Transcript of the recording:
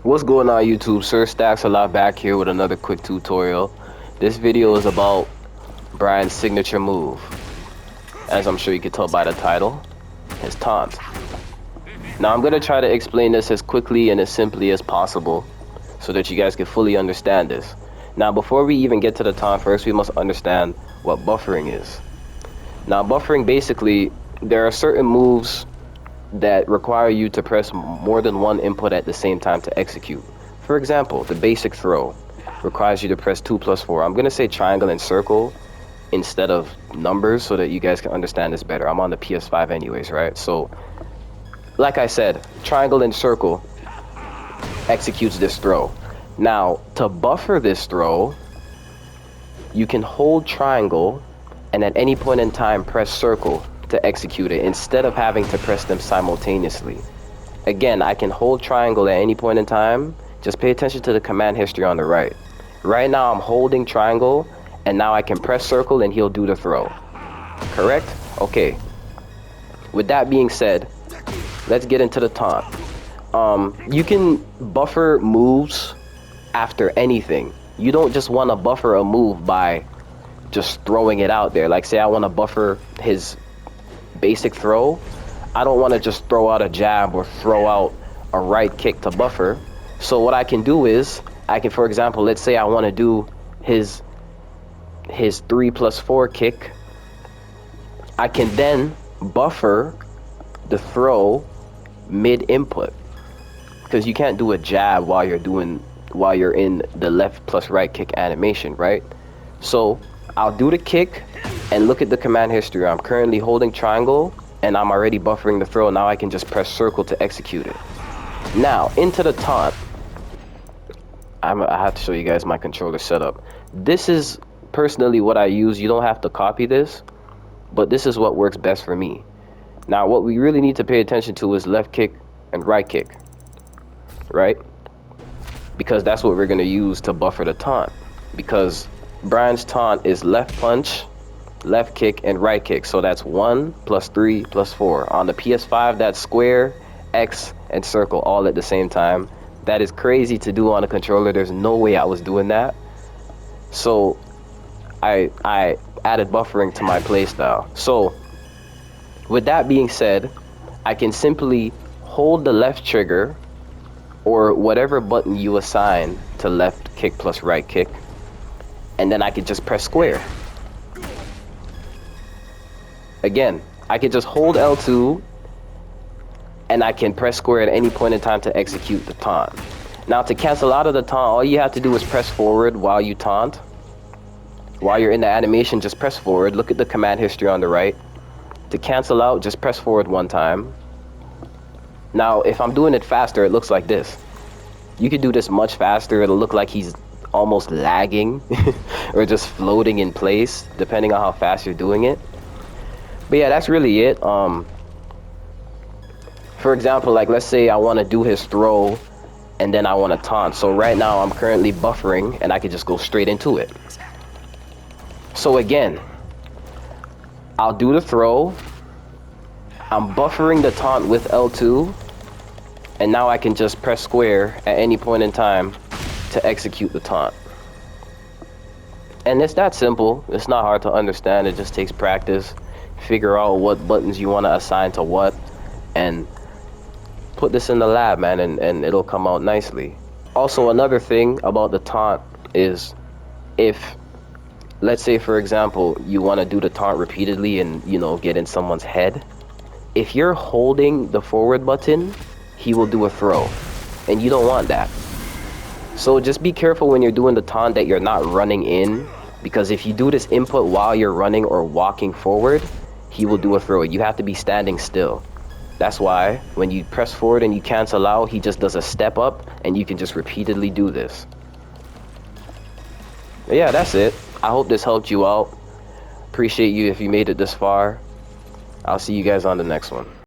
What's going on YouTube? Sir Stacks a lot back here with another quick tutorial. This video is about Bryan's signature move. As I'm sure you can tell by the title, his taunt. Now I'm going to try to explain this as quickly and as simply as possible so that you guys can fully understand this. Now before we even get to the taunt, first we must understand what buffering is. Now buffering, basically, there are certain moves that require you to press more than one input at the same time to execute. For example, the basic throw requires you to press 2 plus 4. I'm going to say triangle and circle instead of numbers so that you guys can understand this better. I'm on the PS5 anyways, right? So, like I said, triangle and circle executes this throw. Now, to buffer this throw, you can hold triangle and at any point in time press circle to execute it instead of having to press them simultaneously. Again, I can hold triangle at any point in time. Just pay attention to the command history on the right. Right now I'm holding triangle and now I can press circle and he'll do the throw. Correct? Okay. With that being said, let's get into the taunt. You can buffer moves after anything. You don't just want to buffer a move by just throwing it out there. Like say I want to buffer his basic throw. I don't want to just throw out a jab or throw out a right kick to buffer. So what I can do is I can, for example, let's say I want to do his 3 plus 4 kick. I can then buffer the throw mid input, because you can't do a jab while you're in the left plus right kick animation, right? So I'll do the kick and look at the command history. I'm currently holding triangle and I'm already buffering the throw. Now I can just press circle to execute it. Now into the taunt, I have to show you guys my controller setup. This is personally what I use. You don't have to copy this, but this is what works best for me. Now what we really need to pay attention to is left kick and right kick, right? Because that's what we're going to use to buffer the taunt. Because Bryan's taunt is left punch, left kick, and right kick. So that's 1 plus 3 plus 4. On the PS5, that's square, X, and circle all at the same time. That is crazy to do on a controller. There's no way I was doing that. So I added buffering to my playstyle. So with that being said, I can simply hold the left trigger or whatever button you assign to left kick plus right kick, and then I could just press square. Again, I could just hold L2 and I can press square at any point in time to execute the taunt. Now to cancel out of the taunt, all you have to do is press forward while you taunt. While you're in the animation, just press forward. Look at the command history on the right. To cancel out, just press forward one time. Now if I'm doing it faster, it looks like this. You could do this much faster. It'll look like he's almost lagging or just floating in place, depending on how fast you're doing it. But yeah, that's really it. For example, like let's say I want to do his throw and then I want to taunt. So right now I'm currently buffering and I could just go straight into it. So again, I'll do the throw. I'm buffering the taunt with L2. And now I can just press square at any point in time to execute the taunt. And it's that simple. It's not hard to understand. It just takes practice. Figure out what buttons you want to assign to what, and put this in the lab, man, and it'll come out nicely. Also, another thing about the taunt is if, let's say for example, you want to do the taunt repeatedly and, you know, get in someone's head. If you're holding the forward button, he will do a throw, and you don't want that. So just be careful when you're doing the taunt that you're not running in, because if you do this input while you're running or walking forward, he will do a throw. You have to be standing still. That's why when you press forward and you cancel out, he just does a step up, and you can just repeatedly do this. But yeah, that's it. I hope this helped you out. Appreciate you if you made it this far. I'll see you guys on the next one.